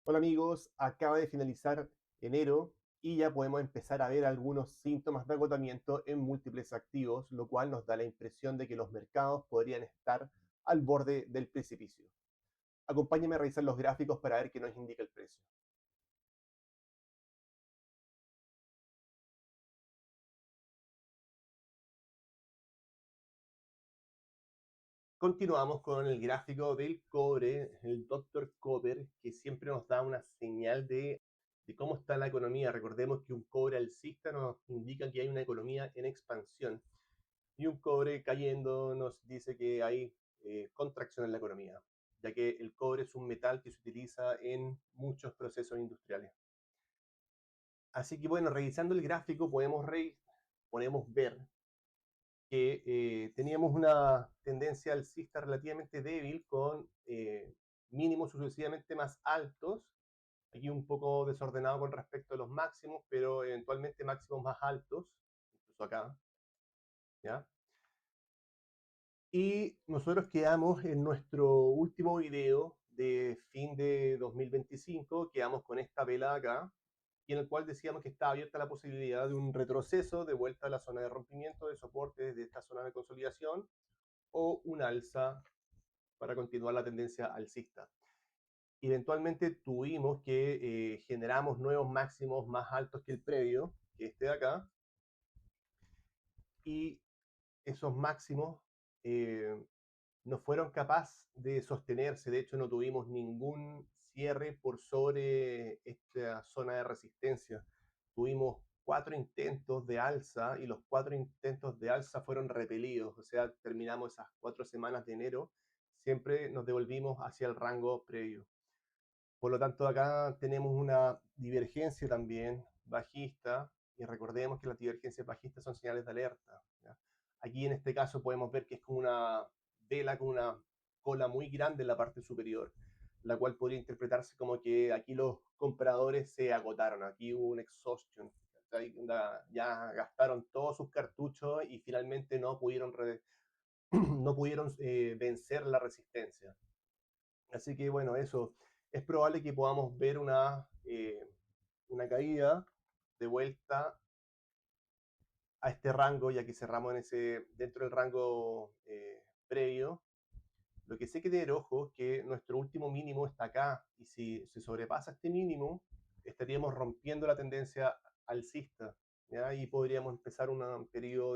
Hola amigos, acaba de finalizar enero y ya podemos empezar a ver algunos síntomas de agotamiento en múltiples activos, lo cual nos da la impresión de que los mercados podrían estar al borde del precipicio. Acompáñenme a revisar los gráficos para ver qué nos indica el precio. Continuamos con el gráfico del cobre, el Dr. Copper, que siempre nos da una señal de cómo está la economía. Recordemos que un cobre alcista nos indica que hay una economía en expansión y un cobre cayendo nos dice que hay contracción en la economía, ya que el cobre es un metal que se utiliza en muchos procesos industriales. Así que bueno, revisando el gráfico podemos ver que teníamos una tendencia alcista relativamente débil con mínimos sucesivamente más altos, aquí un poco desordenado con respecto a los máximos, pero eventualmente máximos más altos, incluso acá, ¿ya? Y nosotros quedamos en nuestro último video de fin de 2025, quedamos con esta vela acá, y en el cual decíamos que está abierta la posibilidad de un retroceso de vuelta a la zona de rompimiento de soporte desde esta zona de consolidación o un alza para continuar la tendencia alcista. Eventualmente tuvimos que generamos nuevos máximos más altos que el previo, que este de acá, y esos máximos eh, no fueron capaces de sostenerse. De hecho, no tuvimos ningún cierre por sobre esta zona de resistencia. Tuvimos 4 intentos de alza y los 4 intentos de alza fueron repelidos. O sea, terminamos esas 4 semanas de enero, siempre nos devolvimos hacia el rango previo. Por lo tanto, acá tenemos una divergencia también bajista, y recordemos que las divergencias bajistas son señales de alerta, ¿ya? Aquí en este caso podemos ver que es como una vela con una cola muy grande en la parte superior, la cual podría interpretarse como que aquí los compradores se agotaron, aquí hubo un exhaustion, ya gastaron todos sus cartuchos y finalmente no pudieron vencer la resistencia. Así que bueno, eso. Es probable que podamos ver una caída de vuelta a este rango, ya que cerramos dentro del rango previo. Lo que sí hay que tener ojo es que nuestro último mínimo está acá, y si se sobrepasa este mínimo, estaríamos rompiendo la tendencia alcista, ¿ya? Y podríamos empezar un periodo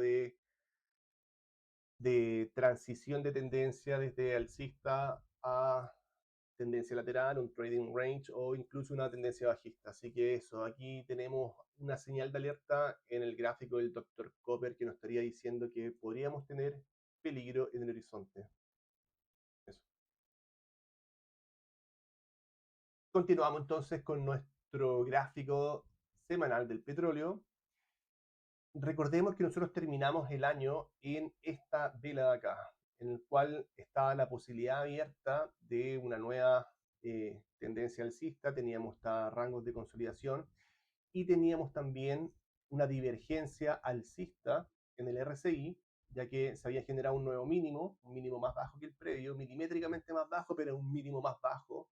de transición de tendencia desde alcista a tendencia lateral, un trading range o incluso una tendencia bajista. Así que eso, aquí tenemos una señal de alerta en el gráfico del Dr. Copper que nos estaría diciendo que podríamos tener peligro en el horizonte. Eso. Continuamos entonces con nuestro gráfico semanal del petróleo. Recordemos que nosotros terminamos el año en esta vela de acá, en el cual estaba la posibilidad abierta de una nueva tendencia alcista, teníamos rangos de consolidación y teníamos también una divergencia alcista en el RSI, ya que se había generado un mínimo más bajo que el previo, milimétricamente más bajo, pero un mínimo más bajo,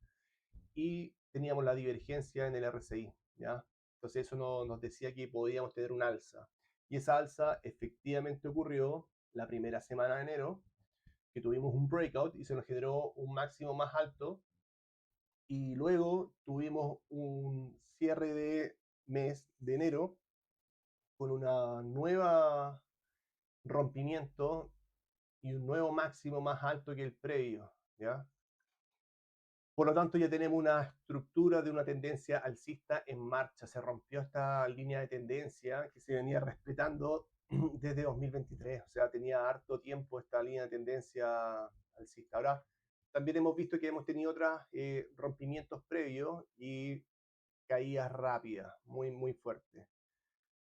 y teníamos la divergencia en el RSI, ¿ya? Entonces eso nos decía que podíamos tener un alza. Y esa alza efectivamente ocurrió la primera semana de enero, que tuvimos un breakout y se nos generó un máximo más alto, y luego tuvimos un cierre de mes de enero con una nueva rompimiento y un nuevo máximo más alto que el previo, ¿ya? Por lo tanto, ya tenemos una estructura de una tendencia alcista en marcha. Se rompió esta línea de tendencia que se venía respetando desde 2023. O sea, tenía harto tiempo esta línea de tendencia alcista. Ahora, también hemos visto que hemos tenido otros rompimientos previos y caídas rápidas, muy, muy fuertes.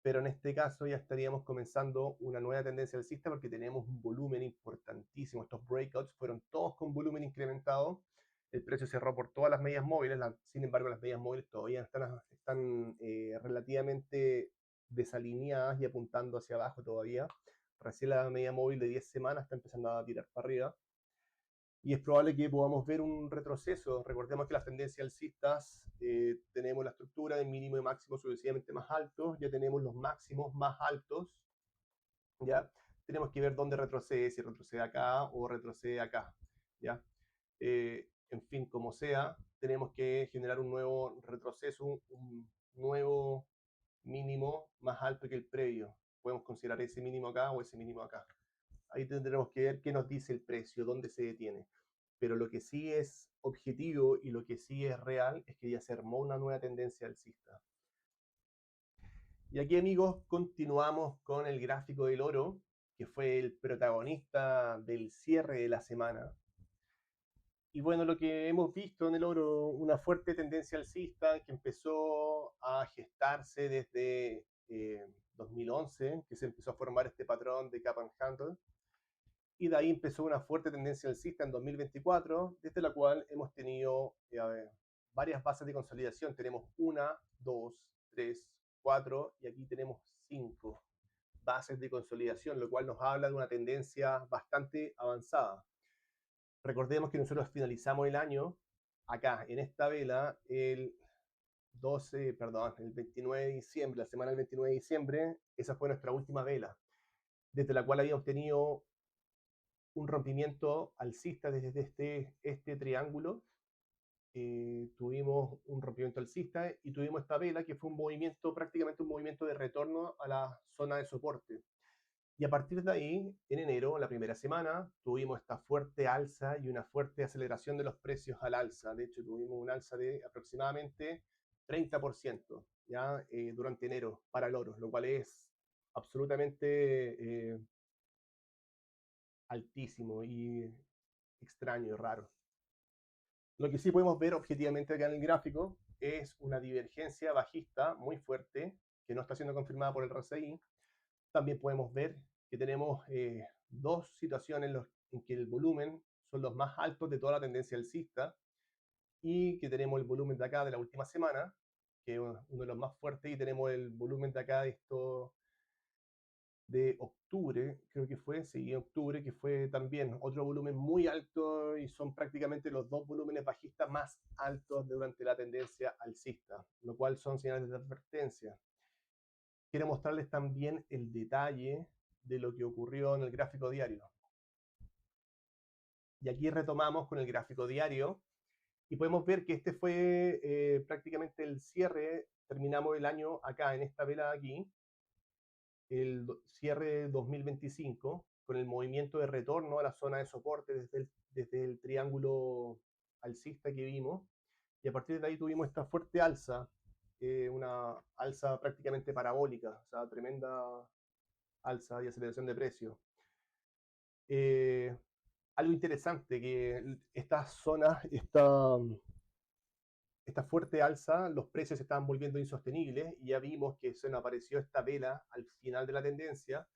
Pero en este caso ya estaríamos comenzando una nueva tendencia alcista porque tenemos un volumen importantísimo. Estos breakouts fueron todos con volumen incrementado. El precio cerró por todas las medias móviles, sin embargo las medias móviles todavía están relativamente desalineadas y apuntando hacia abajo todavía. Recién la media móvil de 10 semanas está empezando a tirar para arriba. y es probable que podamos ver un retroceso. Recordemos que las tendencias alcistas tenemos la estructura de mínimo y máximo sucesivamente más altos, ya tenemos los máximos más altos, ya tenemos que ver dónde retrocede, si retrocede acá o retrocede acá, ya. En fin, como sea, tenemos que generar un nuevo retroceso, un nuevo mínimo más alto que el previo. Podemos considerar ese mínimo acá o ese mínimo acá. Ahí tendremos que ver qué nos dice el precio, dónde se detiene. Pero lo que sí es objetivo y lo que sí es real es que ya se armó una nueva tendencia alcista. Y aquí, amigos, continuamos con el gráfico del oro, que fue el protagonista del cierre de la semana. Y bueno, lo que hemos visto en el oro, una fuerte tendencia alcista que empezó a gestarse desde 2011, que se empezó a formar este patrón de cap and handle, y de ahí empezó una fuerte tendencia alcista en 2024, desde la cual hemos tenido varias bases de consolidación. Tenemos una, dos, tres, cuatro, y aquí tenemos cinco bases de consolidación, lo cual nos habla de una tendencia bastante avanzada. Recordemos que nosotros finalizamos el año acá, en esta vela, el 29 de diciembre, la semana del 29 de diciembre, esa fue nuestra última vela, desde la cual habíamos tenido un rompimiento alcista desde este triángulo. Tuvimos un rompimiento alcista y tuvimos esta vela que fue un movimiento, prácticamente un movimiento de retorno a la zona de soporte. Y a partir de ahí, en enero, la primera semana, tuvimos esta fuerte alza y una fuerte aceleración de los precios al alza. De hecho, tuvimos un alza de aproximadamente 30% ¿ya? Durante enero para el oro, lo cual es absolutamente altísimo y extraño y raro. Lo que sí podemos ver objetivamente acá en el gráfico es una divergencia bajista muy fuerte que no está siendo confirmada por el RSI. También podemos ver que tenemos dos situaciones en que el volumen son los más altos de toda la tendencia alcista y que tenemos el volumen de acá de la última semana, que es uno de los más fuertes, y tenemos el volumen de acá de esto de octubre, creo que fue, sí, octubre, que fue también otro volumen muy alto y son prácticamente los dos volúmenes bajistas más altos durante la tendencia alcista, lo cual son señales de advertencia. Quiero mostrarles también el detalle de lo que ocurrió en el gráfico diario. Y aquí retomamos con el gráfico diario y podemos ver que este fue prácticamente el cierre, terminamos el año acá en esta vela de aquí, el cierre 2025 con el movimiento de retorno a la zona de soporte desde el triángulo alcista que vimos, y a partir de ahí tuvimos esta fuerte alza, una alza prácticamente parabólica, o sea, tremenda alza y aceleración de precios. Algo interesante, que esta zona, esta fuerte alza, los precios se estaban volviendo insostenibles y ya vimos que se nos apareció esta vela al final de la tendencia,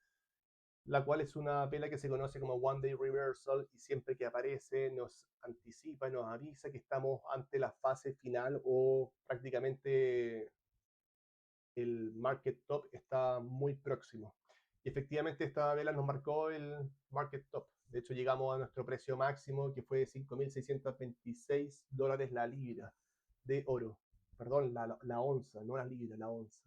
la cual es una vela que se conoce como One Day Reversal y siempre que aparece nos anticipa y nos avisa que estamos ante la fase final o prácticamente el market top está muy próximo. Y efectivamente esta vela nos marcó el market top. De hecho llegamos a nuestro precio máximo que fue de $5.626 la libra de oro. Perdón, la onza, no la libra, la onza.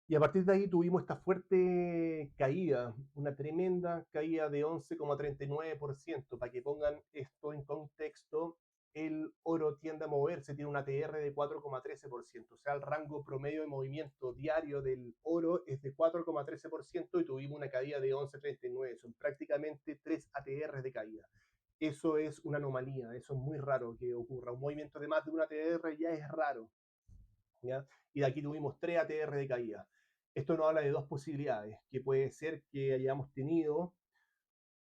Y a partir de ahí tuvimos esta fuerte caída, una tremenda caída de 11,39%. Para que pongan esto en contexto, el oro tiende a moverse, tiene una ATR de 4,13%. O sea, el rango promedio de movimiento diario del oro es de 4,13% y tuvimos una caída de 11,39%. Son prácticamente 3 ATR de caída. Eso es una anomalía, eso es muy raro que ocurra. Un movimiento de más de una ATR ya es raro, ¿ya? Y de aquí tuvimos 3 ATR de caída. Esto nos habla de dos posibilidades, que puede ser que hayamos tenido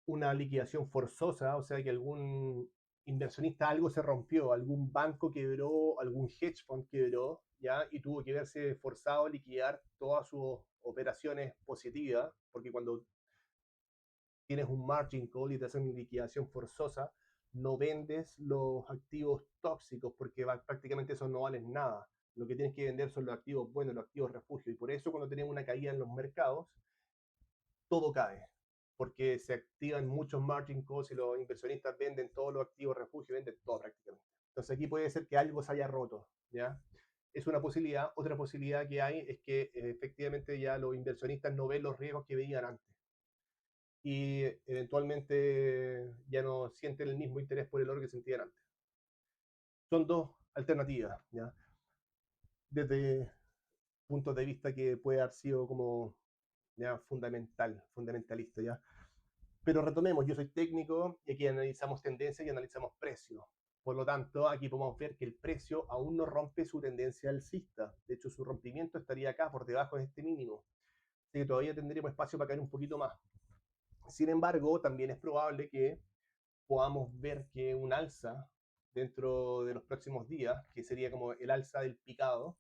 una liquidación forzosa, o sea que algún inversionista algo se rompió, algún banco quebró, algún hedge fund quebró, ¿ya? Y tuvo que verse forzado a liquidar todas sus operaciones positivas, porque cuando tienes un margin call y te hacen liquidación forzosa, no vendes los activos tóxicos porque prácticamente esos no valen nada. Lo que tienes que vender son los activos buenos, los activos refugio. Y por eso cuando tenemos una caída en los mercados, todo cae. porque se activan muchos margin calls y los inversionistas venden todos los activos refugio, venden todo prácticamente. Entonces aquí puede ser que algo se haya roto, ¿ya? Es una posibilidad. Otra posibilidad que hay es que efectivamente ya los inversionistas no ven los riesgos que veían antes y eventualmente ya no sienten el mismo interés por el oro que sentían antes. Son dos alternativas, ¿ya? Desde puntos de vista que puede haber sido como ya fundamentalista, ¿ya? Pero retomemos, yo soy técnico y aquí analizamos tendencia y analizamos precio. Por lo tanto, aquí podemos ver que el precio aún no rompe su tendencia alcista. De hecho, su rompimiento estaría acá por debajo de este mínimo. Así que todavía tendríamos espacio para caer un poquito más. Sin embargo, también es probable que podamos ver que un alza dentro de los próximos días, que sería como el alza del picado,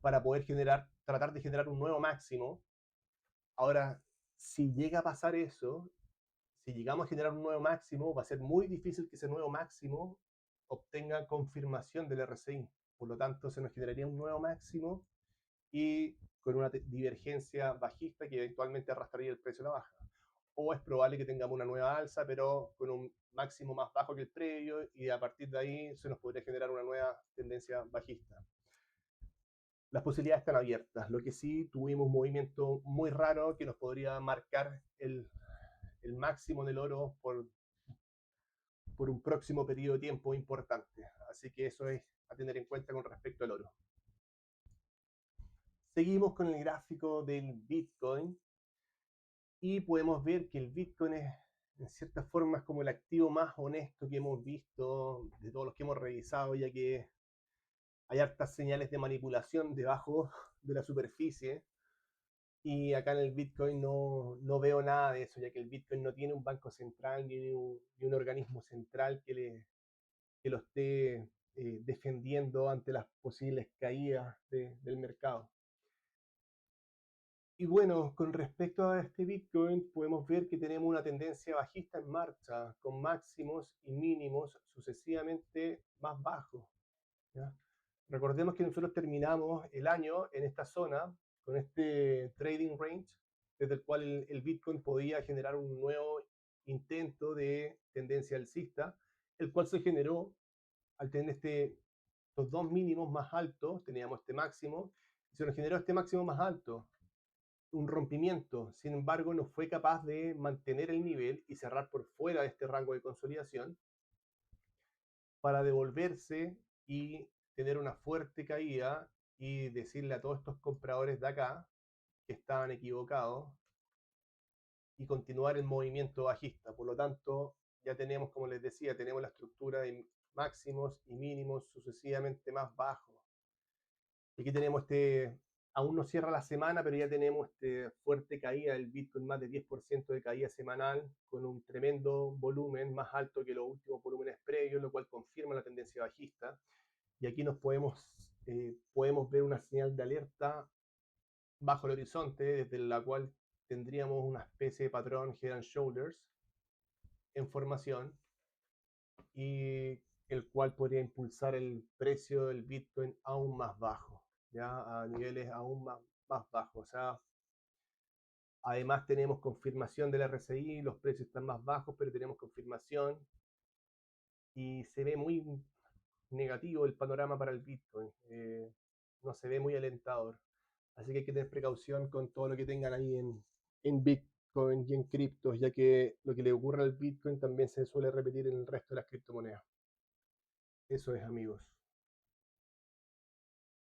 para poder tratar de generar un nuevo máximo. Ahora, si llega a pasar eso, si llegamos a generar un nuevo máximo, va a ser muy difícil que ese nuevo máximo obtenga confirmación del RSI. Por lo tanto, se nos generaría un nuevo máximo y con una divergencia bajista que eventualmente arrastraría el precio a la baja. O es probable que tengamos una nueva alza, pero con un máximo más bajo que el previo y a partir de ahí se nos podría generar una nueva tendencia bajista. Las posibilidades están abiertas. Lo que sí, tuvimos un movimiento muy raro que nos podría marcar el máximo del oro por un próximo periodo de tiempo importante. Así que eso es a tener en cuenta con respecto al oro. Seguimos con el gráfico del Bitcoin y podemos ver que el Bitcoin es, en cierta forma, como el activo más honesto que hemos visto de todos los que hemos revisado, ya que hay hartas señales de manipulación debajo de la superficie. Y acá en el Bitcoin no veo nada de eso, ya que el Bitcoin no tiene un banco central ni un organismo central que lo esté defendiendo ante las posibles caídas del mercado. Y bueno, con respecto a este Bitcoin, podemos ver que tenemos una tendencia bajista en marcha, con máximos y mínimos sucesivamente más bajos, ¿ya? Recordemos que nosotros terminamos el año en esta zona, con este trading range, desde el cual el Bitcoin podía generar un nuevo intento de tendencia alcista, el cual se generó al tener estos dos mínimos más altos, teníamos este máximo, y se nos generó este máximo más alto, un rompimiento. Sin embargo, no fue capaz de mantener el nivel y cerrar por fuera de este rango de consolidación para devolverse y tener una fuerte caída y decirle a todos estos compradores de acá que estaban equivocados y continuar el movimiento bajista. Por lo tanto, ya tenemos, como les decía, tenemos la estructura de máximos y mínimos sucesivamente más bajos. Aquí tenemos aún no cierra la semana, pero ya tenemos fuerte caída del Bitcoin, más de 10% de caída semanal, con un tremendo volumen más alto que los últimos volúmenes previos, lo cual confirma la tendencia bajista. Y aquí podemos ver una señal de alerta bajo el horizonte, desde la cual tendríamos una especie de patrón Head and Shoulders en formación, y el cual podría impulsar el precio del Bitcoin aún más bajo, ya a niveles aún más bajos. O sea, además tenemos confirmación del RSI, los precios están más bajos, pero tenemos confirmación y se ve muy negativo el panorama para el Bitcoin. No se ve muy alentador. Así que hay que tener precaución con todo lo que tengan ahí en Bitcoin y en criptos, ya que lo que le ocurre al Bitcoin también se suele repetir en el resto de las criptomonedas. Eso es, amigos.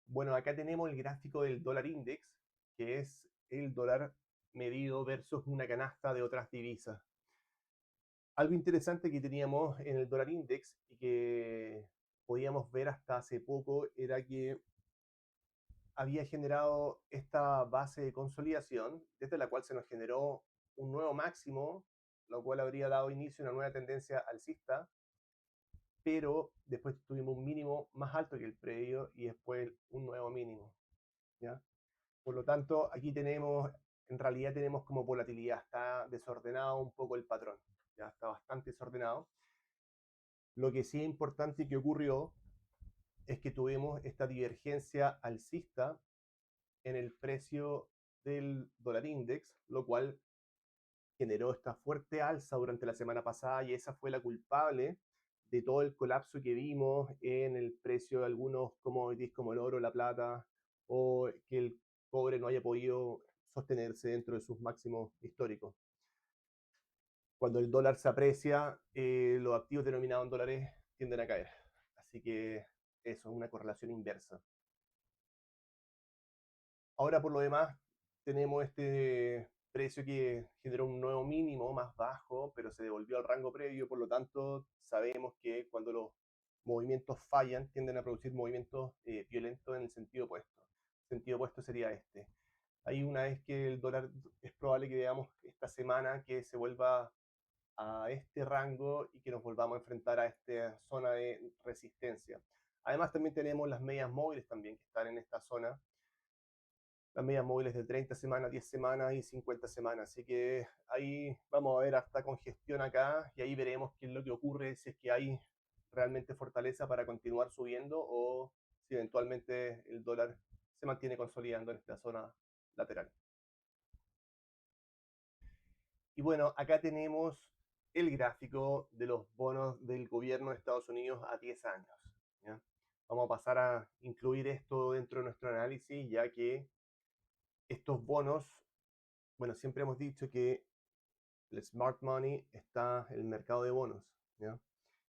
Bueno, acá tenemos el gráfico del dólar index, que es el dólar medido versus una canasta de otras divisas. Algo interesante que teníamos en el dólar index y que podíamos ver hasta hace poco era que había generado esta base de consolidación, desde la cual se nos generó un nuevo máximo, lo cual habría dado inicio a una nueva tendencia alcista, pero después tuvimos un mínimo más alto que el previo y después un nuevo mínimo, ¿ya? Por lo tanto, aquí en realidad tenemos como volatilidad, está desordenado un poco el patrón, ya está bastante desordenado. Lo que sí es importante que ocurrió es que tuvimos esta divergencia alcista en el precio del dólar index, lo cual generó esta fuerte alza durante la semana pasada y esa fue la culpable de todo el colapso que vimos en el precio de algunos commodities como el oro, la plata, o que el cobre no haya podido sostenerse dentro de sus máximos históricos. Cuando el dólar se aprecia, los activos denominados en dólares tienden a caer. Así que eso es una correlación inversa. Ahora, por lo demás, tenemos este precio que generó un nuevo mínimo más bajo, pero se devolvió al rango previo. Por lo tanto, sabemos que cuando los movimientos fallan, tienden a producir movimientos violentos en el sentido opuesto. El sentido opuesto sería este. Ahí, una vez que el dólar, es probable que veamos esta semana que se vuelva a este rango y que nos volvamos a enfrentar a esta zona de resistencia. Además, también tenemos las medias móviles también que están en esta zona, las medias móviles de 30 semanas, 10 semanas y 50 semanas. Así que ahí vamos a ver hasta congestión acá y ahí veremos qué es lo que ocurre, si es que hay realmente fortaleza para continuar subiendo o si eventualmente el dólar se mantiene consolidando en esta zona lateral. Y bueno, acá tenemos el gráfico de los bonos del gobierno de Estados Unidos a 10 años. ¿Ya? Vamos a pasar a incluir esto dentro de nuestro análisis, ya que estos bonos, bueno, siempre hemos dicho que el smart money está en el mercado de bonos. ¿Ya?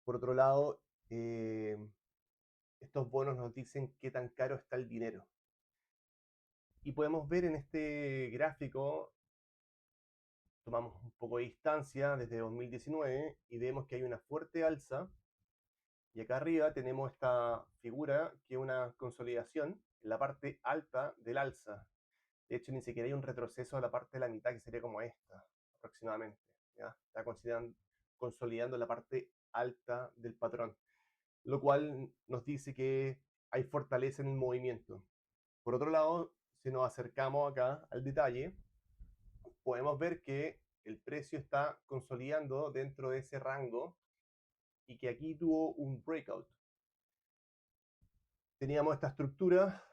Por otro lado, estos bonos nos dicen qué tan caro está el dinero. Y podemos ver en este gráfico, tomamos un poco de distancia desde 2019 y vemos que hay una fuerte alza. Y acá arriba tenemos esta figura que es una consolidación en la parte alta del alza. De hecho, ni siquiera hay un retroceso a la parte de la mitad, que sería como esta, aproximadamente. ¿Ya? Está consolidando la parte alta del patrón, lo cual nos dice que hay fortaleza en el movimiento. Por otro lado, si nos acercamos acá al detalle, podemos ver que el precio está consolidando dentro de ese rango y que aquí tuvo un breakout. Teníamos esta estructura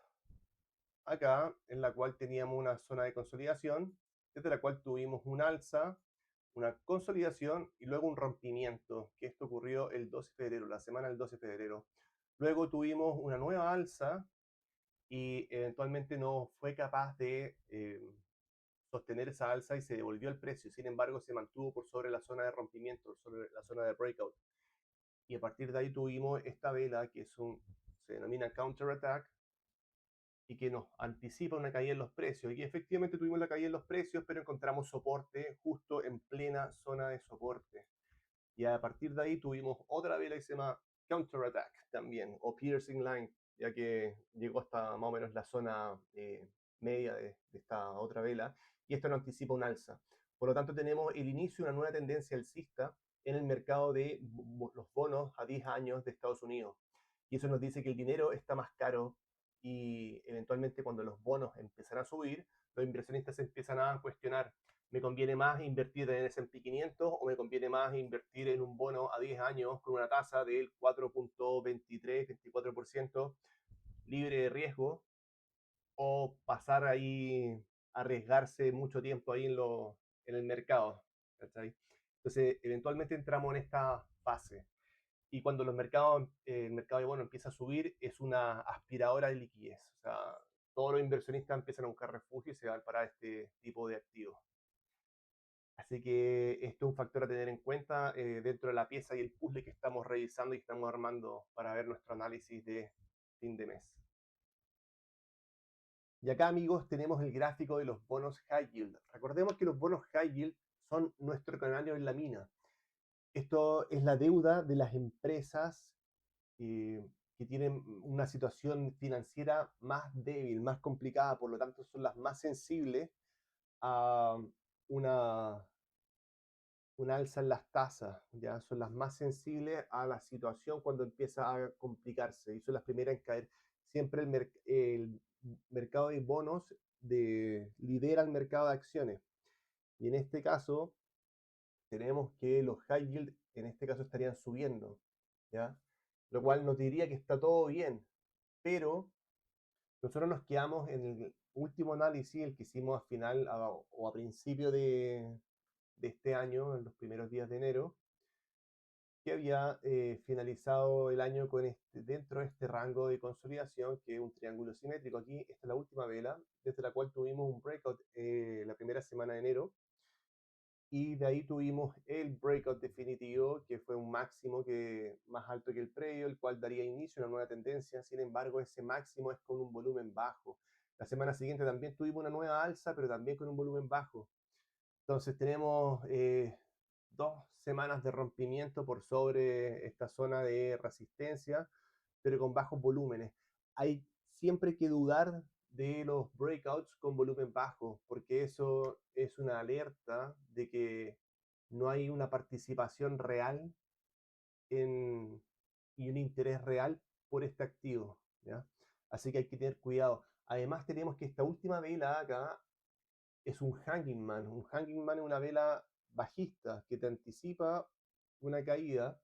acá, en la cual teníamos una zona de consolidación, desde la cual tuvimos un alza, una consolidación y luego un rompimiento, que esto ocurrió el 12 de febrero, la semana del 12 de febrero. Luego tuvimos una nueva alza y eventualmente no fue capaz de sostener esa alza y se devolvió el precio. Sin embargo, se mantuvo por sobre la zona de rompimiento, sobre la zona de breakout. Y a partir de ahí tuvimos esta vela que se denomina counterattack, y que nos anticipa una caída en los precios. Y efectivamente tuvimos la caída en los precios, pero encontramos soporte justo en plena zona de soporte. Y a partir de ahí tuvimos otra vela que se llama Counterattack también, o Piercing Line, ya que llegó hasta más o menos la zona media de esta otra vela, y esto nos anticipa un alza. Por lo tanto, tenemos el inicio de una nueva tendencia alcista en el mercado de los bonos a 10 años de Estados Unidos. Y eso nos dice que el dinero está más caro y eventualmente cuando los bonos empiezan a subir, los inversionistas empiezan a cuestionar: ¿me conviene más invertir en el S&P 500 o me conviene más invertir en un bono a 10 años con una tasa del 4.23-24% libre de riesgo, o pasar ahí, arriesgarse mucho tiempo ahí en el mercado? ¿Cachai? Entonces, eventualmente entramos en esta fase. Y cuando el mercado de bonos empieza a subir, es una aspiradora de liquidez. O sea, todos los inversionistas empiezan a buscar refugio y se van para este tipo de activos. Así que esto es un factor a tener en cuenta dentro de la pieza y el puzzle que estamos revisando y estamos armando para ver nuestro análisis de fin de mes. Y acá, amigos, tenemos el gráfico de los bonos high yield. Recordemos que los bonos high yield son nuestro canario en la mina. Esto es la deuda de las empresas que tienen una situación financiera más débil, más complicada, por lo tanto son las más sensibles a una alza en las tasas, ¿ya? Son las más sensibles a la situación cuando empieza a complicarse y son las primeras en caer. Siempre el mercado de bonos lidera el mercado de acciones. Y en este caso, tenemos que los high yield en este caso estarían subiendo, ¿ya? Lo cual nos diría que está todo bien, pero nosotros nos quedamos en el último análisis, el que hicimos al final o a principio de este año, en los primeros días de enero, que había finalizado el año con dentro de este rango de consolidación, que es un triángulo simétrico. Aquí esta es la última vela, desde la cual tuvimos un breakout la primera semana de enero, y de ahí tuvimos el breakout definitivo, que fue un máximo más alto que el previo, el cual daría inicio a una nueva tendencia. Sin embargo, ese máximo es con un volumen bajo. La semana siguiente también tuvimos una nueva alza, pero también con un volumen bajo. Entonces tenemos 2 semanas de rompimiento por sobre esta zona de resistencia, pero con bajos volúmenes. Hay siempre que dudar de los breakouts con volumen bajo, porque eso es una alerta de que no hay una participación real en, y un interés real por este activo, ¿ya? Así que hay que tener cuidado. Además tenemos que esta última vela acá es un hanging man. Un hanging man es una vela bajista que te anticipa una caída,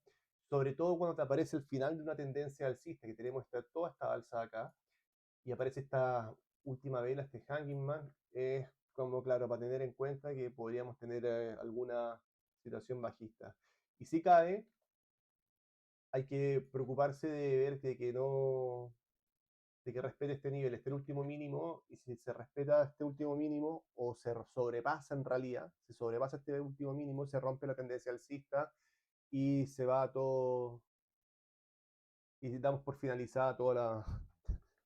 sobre todo cuando te aparece el final de una tendencia alcista, que tenemos toda esta alza acá, y aparece esta última vela, este hanging man, es como, claro, para tener en cuenta que podríamos tener alguna situación bajista. Y si cae, hay que preocuparse de ver que no, de que respete este nivel, este último mínimo, y si se respeta este último mínimo o se sobrepasa en realidad, se sobrepasa este último mínimo, se rompe la tendencia alcista y se va todo, y damos por finalizada toda la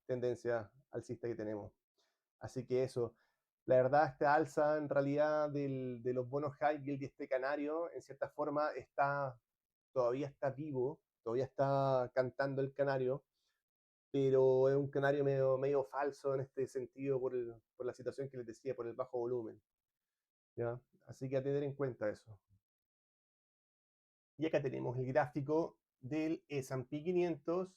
tendencia alcista que tenemos. Así que eso, la verdad, esta alza en realidad de los bonos high yield y este canario, en cierta forma, todavía está vivo, todavía está cantando el canario, pero es un canario medio falso en este sentido por la situación que les decía, por el bajo volumen, ¿ya? Así que a tener en cuenta eso. Y acá tenemos el gráfico del S&P 500,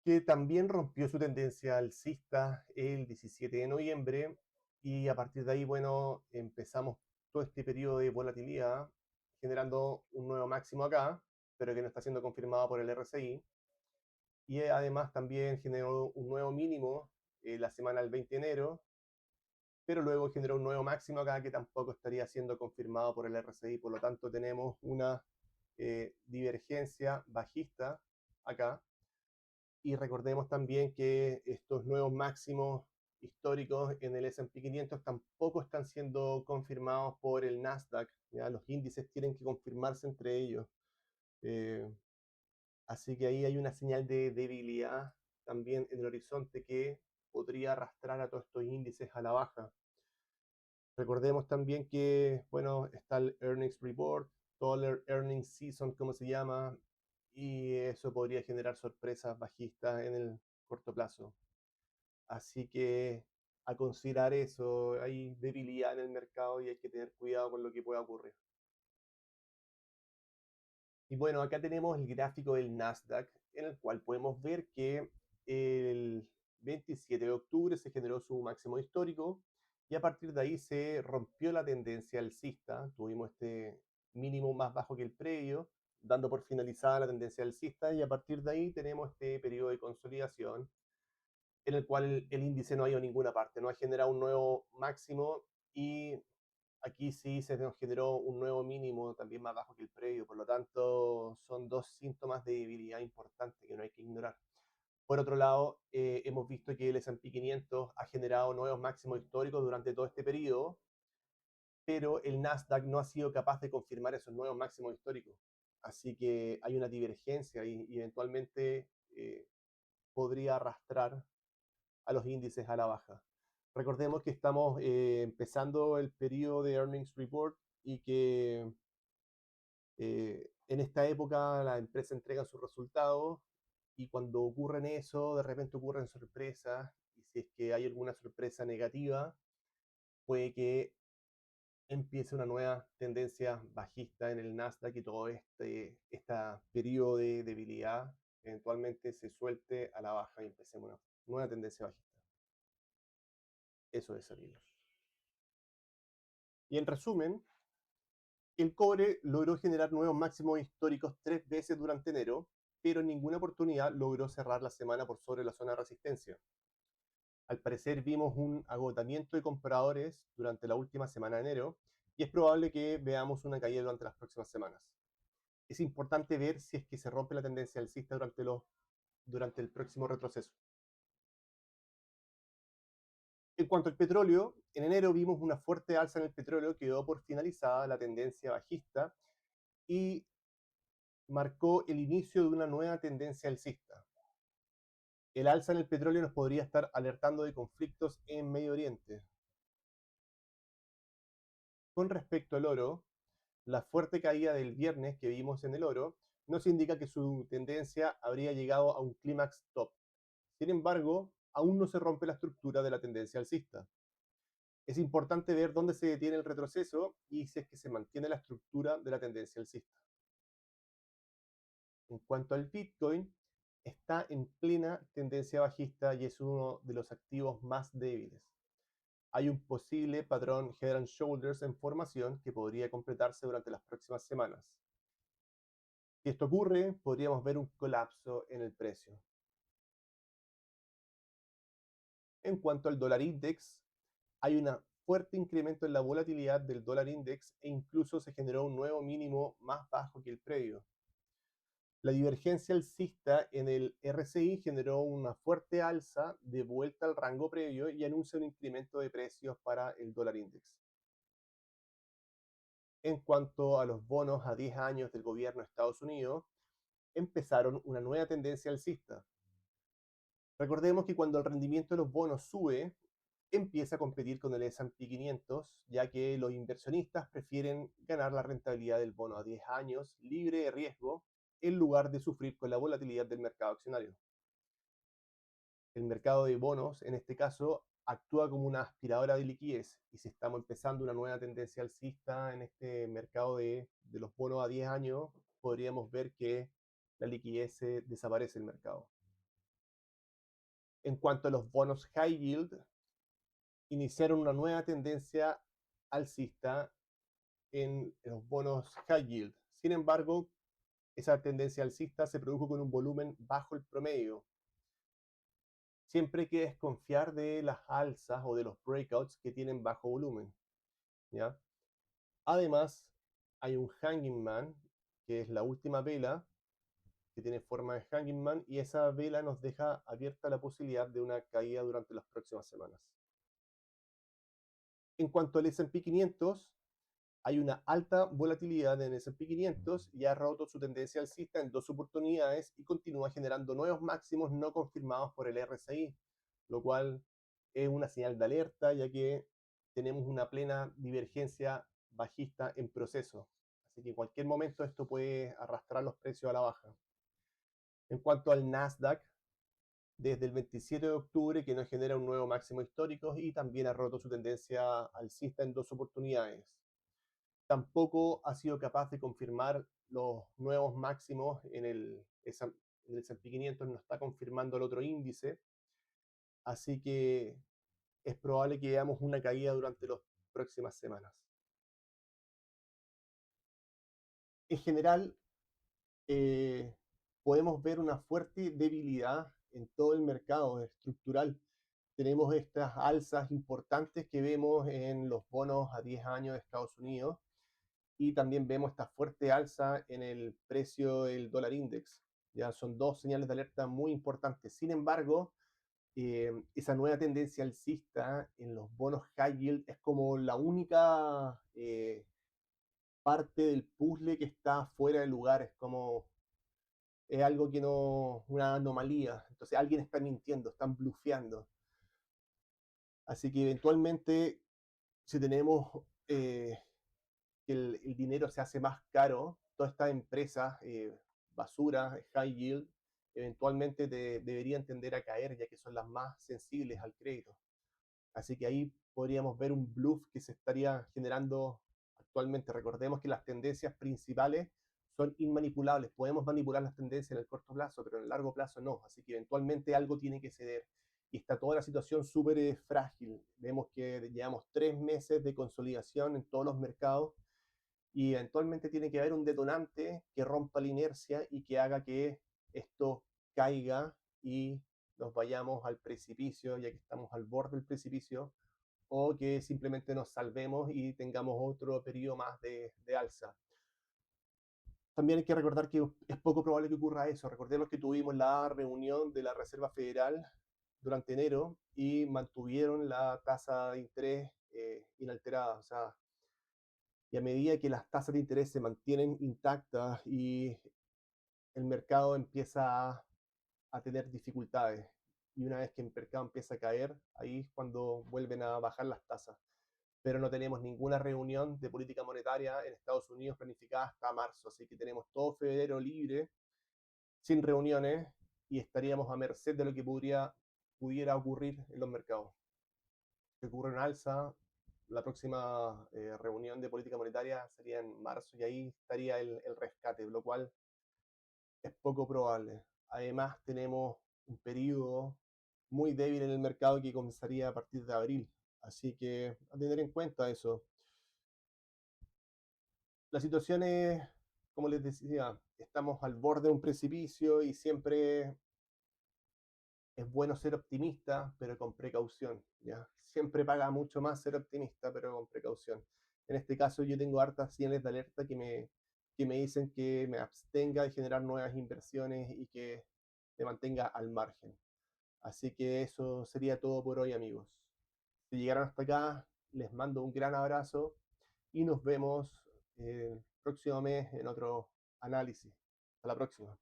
que también rompió su tendencia alcista el 17 de noviembre, y a partir de ahí, bueno, empezamos todo este periodo de volatilidad, generando un nuevo máximo acá, pero que no está siendo confirmado por el RSI. Y además también generó un nuevo mínimo la semana del 20 de enero, pero luego generó un nuevo máximo acá que tampoco estaría siendo confirmado por el RSI. Por lo tanto, tenemos una divergencia bajista acá. Y recordemos también que estos nuevos máximos históricos en el S&P 500 tampoco están siendo confirmados por el Nasdaq, ¿ya? Los índices tienen que confirmarse entre ellos. Eh, Así que ahí hay una señal de debilidad también en el horizonte que podría arrastrar a todos estos índices a la baja. Recordemos también que, bueno, está el Earnings Report, todo el Earnings Season, como se llama, y eso podría generar sorpresas bajistas en el corto plazo. Así que a considerar eso, hay debilidad en el mercado y hay que tener cuidado con lo que pueda ocurrir. Y bueno, acá tenemos el gráfico del Nasdaq, en el cual podemos ver que el 27 de octubre se generó su máximo histórico y a partir de ahí se rompió la tendencia alcista. Tuvimos este mínimo más bajo que el previo, dando por finalizada la tendencia alcista, y a partir de ahí tenemos este periodo de consolidación en el cual el índice no ha ido a ninguna parte, no ha generado un nuevo máximo, y aquí sí se nos generó un nuevo mínimo también más bajo que el previo. Por lo tanto, son dos síntomas de debilidad importantes que no hay que ignorar. Por otro lado, hemos visto que el S&P 500 ha generado nuevos máximos históricos durante todo este periodo, pero el Nasdaq no ha sido capaz de confirmar esos nuevos máximos históricos. Así que hay una divergencia y eventualmente podría arrastrar a los índices a la baja. Recordemos que estamos empezando el periodo de Earnings Report y que en esta época la empresa entrega sus resultados, y cuando ocurren eso, de repente ocurren sorpresas, y si es que hay alguna sorpresa negativa, puede que empiece una nueva tendencia bajista en el Nasdaq y todo este periodo de debilidad eventualmente se suelte a la baja y empecemos una nueva tendencia bajista. Eso es, amigos. Y en resumen, el cobre logró generar nuevos máximos históricos 3 veces durante enero, pero en ninguna oportunidad logró cerrar la semana por sobre la zona de resistencia. Al parecer vimos un agotamiento de compradores durante la última semana de enero, y es probable que veamos una caída durante las próximas semanas. Es importante ver si es que se rompe la tendencia alcista durante el próximo retroceso. En cuanto al petróleo, en enero vimos una fuerte alza en el petróleo, quedó por finalizada la tendencia bajista y marcó el inicio de una nueva tendencia alcista. El alza en el petróleo nos podría estar alertando de conflictos en Medio Oriente. Con respecto al oro, la fuerte caída del viernes que vimos en el oro nos indica que su tendencia habría llegado a un clímax top. Sin embargo, aún no se rompe la estructura de la tendencia alcista. Es importante ver dónde se detiene el retroceso y si es que se mantiene la estructura de la tendencia alcista. En cuanto al Bitcoin, está en plena tendencia bajista y es uno de los activos más débiles. Hay un posible patrón Head and Shoulders en formación que podría completarse durante las próximas semanas. Si esto ocurre, podríamos ver un colapso en el precio. En cuanto al dólar index, hay un fuerte incremento en la volatilidad del dólar index e incluso se generó un nuevo mínimo más bajo que el previo. La divergencia alcista en el RSI generó una fuerte alza de vuelta al rango previo y anuncia un incremento de precios para el dólar index. En cuanto a los bonos a 10 años del gobierno de Estados Unidos, empezaron una nueva tendencia alcista. Recordemos que cuando el rendimiento de los bonos sube, empieza a competir con el S&P 500, ya que los inversionistas prefieren ganar la rentabilidad del bono a 10 años libre de riesgo en lugar de sufrir con la volatilidad del mercado accionario. El mercado de bonos, en este caso, actúa como una aspiradora de liquidez y si estamos empezando una nueva tendencia alcista en este mercado de los bonos a 10 años, podríamos ver que la liquidez desaparece del mercado. En cuanto a los bonos high yield, iniciaron una nueva tendencia alcista en los bonos high yield. Sin embargo, esa tendencia alcista se produjo con un volumen bajo el promedio. Siempre hay que desconfiar de las alzas o de los breakouts que tienen bajo volumen, ¿ya? Además, hay un Hanging Man, que es la última vela, que tiene forma de Hanging Man, y esa vela nos deja abierta la posibilidad de una caída durante las próximas semanas. En cuanto al S&P 500, hay una alta volatilidad en el S&P 500 y ha roto su tendencia alcista en dos oportunidades y continúa generando nuevos máximos no confirmados por el RSI, lo cual es una señal de alerta ya que tenemos una plena divergencia bajista en proceso. Así que en cualquier momento esto puede arrastrar los precios a la baja. En cuanto al Nasdaq, desde el 27 de octubre que no genera un nuevo máximo histórico y también ha roto su tendencia alcista en dos oportunidades. Tampoco ha sido capaz de confirmar los nuevos máximos en el S&P 500, no está confirmando el otro índice, así que es probable que veamos una caída durante las próximas semanas. En general, podemos ver una fuerte debilidad en todo el mercado estructural. Tenemos estas alzas importantes que vemos en los bonos a 10 años de Estados Unidos y también vemos esta fuerte alza en el precio del dólar index. Ya son dos señales de alerta muy importantes. Sin embargo, esa nueva tendencia alcista en los bonos high yield es como la única parte del puzzle que está fuera de lugar. Es como es algo que no, una anomalía. Entonces alguien está mintiendo, están blufeando. Así que eventualmente, si tenemos que el dinero se hace más caro, todas estas empresas, basura, high yield, eventualmente deberían tender a caer, ya que son las más sensibles al crédito. Así que ahí podríamos ver un bluff que se estaría generando actualmente. Recordemos que las tendencias principales son inmanipulables. Podemos manipular las tendencias en el corto plazo, pero en el largo plazo no. Así que eventualmente algo tiene que ceder. Y está toda la situación súper frágil. Vemos que llevamos 3 meses de consolidación en todos los mercados y eventualmente tiene que haber un detonante que rompa la inercia y que haga que esto caiga y nos vayamos al precipicio, ya que estamos al borde del precipicio, o que simplemente nos salvemos y tengamos otro periodo más de alza. También hay que recordar que es poco probable que ocurra eso. Recordemos que tuvimos la reunión de la Reserva Federal durante enero y mantuvieron la tasa de interés inalterada. O sea, y a medida que las tasas de interés se mantienen intactas y el mercado empieza a tener dificultades, y una vez que el mercado empieza a caer, ahí es cuando vuelven a bajar las tasas. Pero no tenemos ninguna reunión de política monetaria en Estados Unidos planificada hasta marzo, así que tenemos todo febrero libre, sin reuniones, y estaríamos a merced de lo que pudiera ocurrir en los mercados. Que ocurre en alza, la próxima reunión de política monetaria sería en marzo y ahí estaría el rescate, lo cual es poco probable. Además, tenemos un periodo muy débil en el mercado que comenzaría a partir de abril, así que a tener en cuenta eso. La situación es, como les decía, estamos al borde de un precipicio y siempre es bueno ser optimista, pero con precaución, ¿ya? Siempre paga mucho más ser optimista, pero con precaución. En este caso yo tengo hartas señales de alerta que me dicen que me abstenga de generar nuevas inversiones y que me mantenga al margen. Así que eso sería todo por hoy, amigos. Si llegaron hasta acá, les mando un gran abrazo y nos vemos el próximo mes en otro análisis. Hasta la próxima.